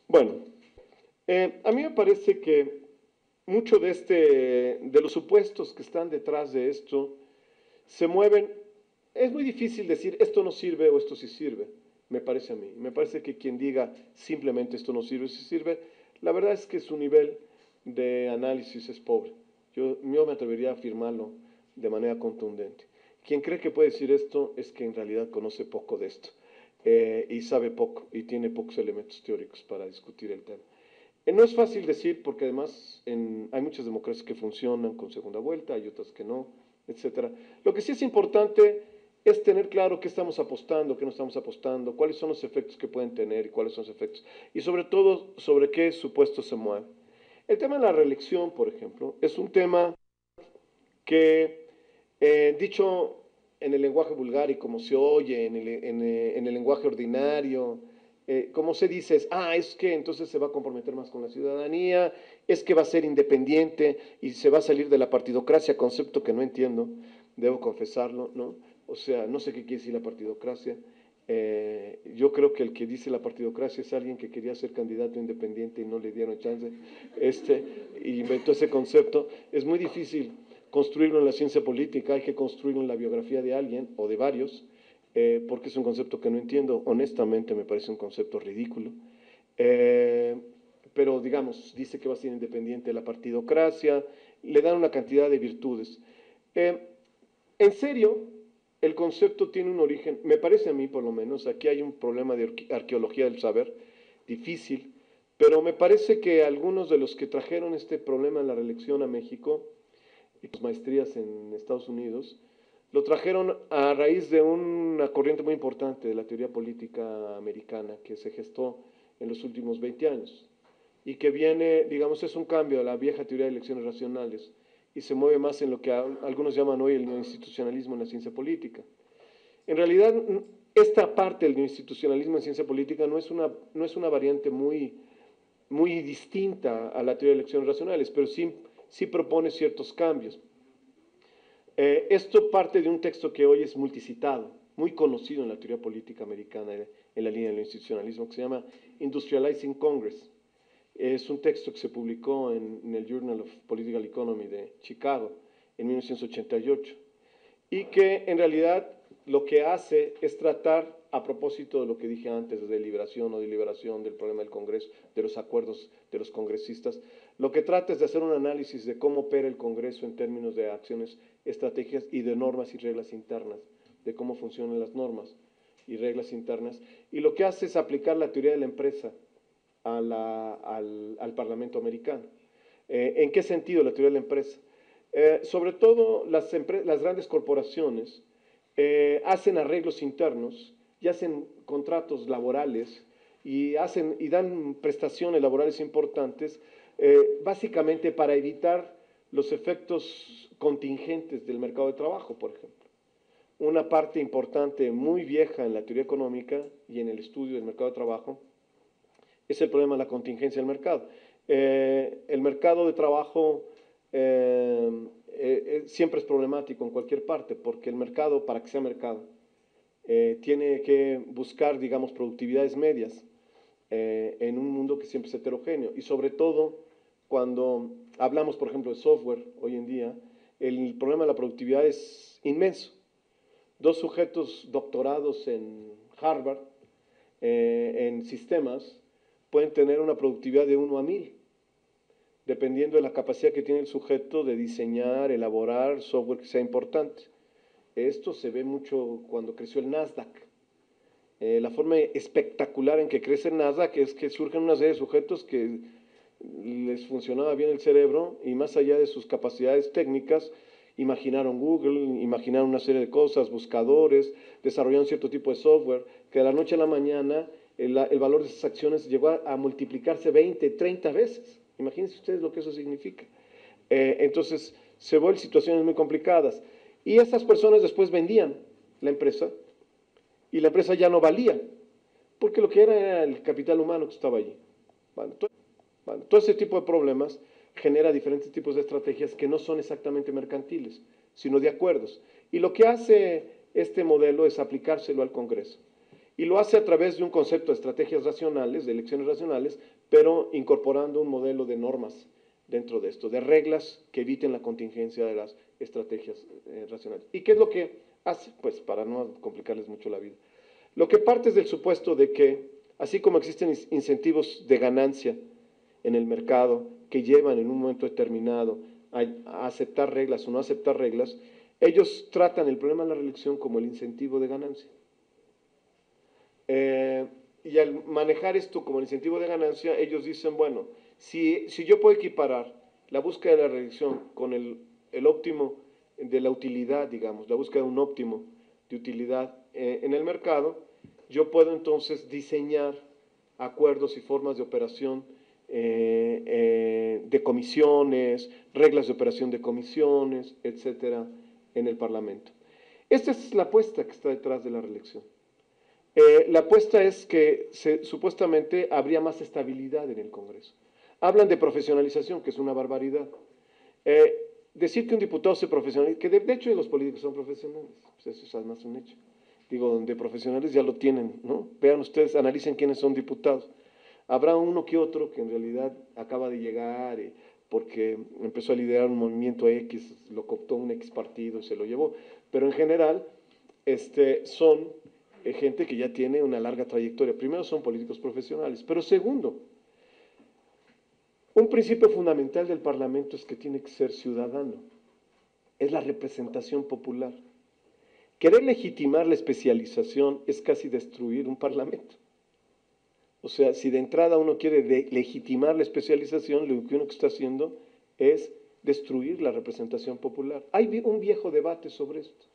Bueno, a mí me parece que mucho de los supuestos que están detrás de esto se mueven. Es muy difícil decir esto no sirve o esto sí sirve, me parece a mí. Me parece que quien diga simplemente esto no sirve, sí sirve, la verdad es que su nivel de análisis es pobre. Yo me atrevería a afirmarlo de manera contundente. Quien cree que puede decir esto es que en realidad conoce poco de esto y sabe poco y tiene pocos elementos teóricos para discutir el tema. No es fácil decir porque además hay muchas democracias que funcionan con segunda vuelta, hay otras que no, etcétera. Lo que sí es importante es tener claro qué estamos apostando, qué no estamos apostando, cuáles son los efectos que pueden tener y cuáles son los efectos, y sobre todo sobre qué supuestos se mueven. El tema de la reelección, por ejemplo, es un tema que, dicho en el lenguaje vulgar y como se oye en el lenguaje ordinario, como se dice es que entonces se va a comprometer más con la ciudadanía, es que va a ser independiente y se va a salir de la partidocracia, concepto que no entiendo, debo confesarlo, ¿no? O sea, no sé qué quiere decir la partidocracia. Yo creo que el que dice la partidocracia es alguien que quería ser candidato independiente y no le dieron chance, y inventó ese concepto. Es muy difícil construirlo en la ciencia política, hay que construirlo en la biografía de alguien o de varios, porque es un concepto que no entiendo. Honestamente me parece un concepto ridículo. Eh, pero digamos, dice que va a ser independiente de la partidocracia, le dan una cantidad de virtudes. Eh, en serio, el concepto tiene un origen, me parece a mí por lo menos, aquí hay un problema de arqueología del saber, difícil, pero me parece que algunos de los que trajeron este problema en la reelección a México y sus maestrías en Estados Unidos, lo trajeron a raíz de una corriente muy importante de la teoría política americana que se gestó en los últimos 20 años y que viene, digamos, es un cambio a la vieja teoría de elecciones racionales y se mueve más en lo que algunos llaman hoy el neoinstitucionalismo en la ciencia política. En realidad, esta parte del neoinstitucionalismo en ciencia política no es una variante muy distinta a la teoría de elecciones racionales, pero sí propone ciertos cambios. Esto parte de un texto que hoy es multicitado, muy conocido en la teoría política americana en la línea del institucionalismo, que se llama Industrializing Congress. Es un texto que se publicó en el Journal of Political Economy de Chicago en 1988 y que en realidad lo que hace es tratar, a propósito de lo que dije antes, de deliberación o deliberación, del problema del Congreso, de los acuerdos de los congresistas, lo que trata es de hacer un análisis de cómo opera el Congreso en términos de acciones, estrategias y de normas y reglas internas, de cómo funcionan las normas y reglas internas, y lo que hace es aplicar la teoría de la empresa al Parlamento americano. ¿En qué sentido la teoría de la empresa? Sobre todo las grandes corporaciones hacen arreglos internos y hacen contratos laborales y dan prestaciones laborales importantes, básicamente para evitar los efectos contingentes del mercado de trabajo, por ejemplo. Una parte importante, muy vieja en la teoría económica y en el estudio del mercado de trabajo, es el problema de la contingencia del mercado. El mercado de trabajo siempre es problemático en cualquier parte, porque el mercado, para que sea mercado, tiene que buscar, digamos, productividades medias en un mundo que siempre es heterogéneo. Y sobre todo, cuando hablamos, por ejemplo, de software hoy en día, el problema de la productividad es inmenso. Dos sujetos doctorados en Harvard, en sistemas, pueden tener una productividad de 1 a 1000, dependiendo de la capacidad que tiene el sujeto de diseñar, elaborar software que sea importante. Esto se ve mucho cuando creció el Nasdaq. La forma espectacular en que crece el Nasdaq es que surgen una serie de sujetos que les funcionaba bien el cerebro y más allá de sus capacidades técnicas, imaginaron Google, imaginaron una serie de cosas, buscadores, desarrollaron cierto tipo de software, que de la noche a la mañana el valor de esas acciones llegó a multiplicarse 20, 30 veces. Imagínense ustedes lo que eso significa. Entonces, se vuelven situaciones muy complicadas. Y estas personas después vendían la empresa y la empresa ya no valía, porque lo que era el capital humano que estaba allí. Bueno, todo ese tipo de problemas genera diferentes tipos de estrategias que no son exactamente mercantiles, sino de acuerdos. Y lo que hace este modelo es aplicárselo al Congreso. Y lo hace a través de un concepto de estrategias racionales, de elecciones racionales, pero incorporando un modelo de normas dentro de esto, de reglas que eviten la contingencia de las estrategias racionales. ¿Y qué es lo que hace? Pues para no complicarles mucho la vida. Lo que parte es del supuesto de que, así como existen incentivos de ganancia en el mercado que llevan en un momento determinado a aceptar reglas o no aceptar reglas, ellos tratan el problema de la reelección como el incentivo de ganancia. Y al manejar esto como el incentivo de ganancia, ellos dicen, bueno, si yo puedo equiparar la búsqueda de la reelección con el óptimo de la utilidad, digamos, la búsqueda de un óptimo de utilidad en el mercado, yo puedo entonces diseñar acuerdos y formas de operación de comisiones, reglas de operación de comisiones, etcétera, en el Parlamento. Esta es la apuesta que está detrás de la reelección. La apuesta es que supuestamente habría más estabilidad en el Congreso. Hablan de profesionalización, que es una barbaridad. Decir que un diputado se profesionaliza, que de hecho los políticos son profesionales, pues eso es además un hecho. Digo, de profesionales ya lo tienen, ¿no? Vean ustedes, analicen quiénes son diputados. Habrá uno que otro que en realidad acaba de llegar porque empezó a liderar un movimiento X, lo cooptó un X partido y se lo llevó. Pero en general son gente que ya tiene una larga trayectoria. Primero, son políticos profesionales. Pero segundo, un principio fundamental del Parlamento es que tiene que ser ciudadano. Es la representación popular. Querer legitimar la especialización es casi destruir un Parlamento. O sea, si de entrada uno quiere legitimar la especialización, lo que uno está haciendo es destruir la representación popular. Hay un viejo debate sobre esto.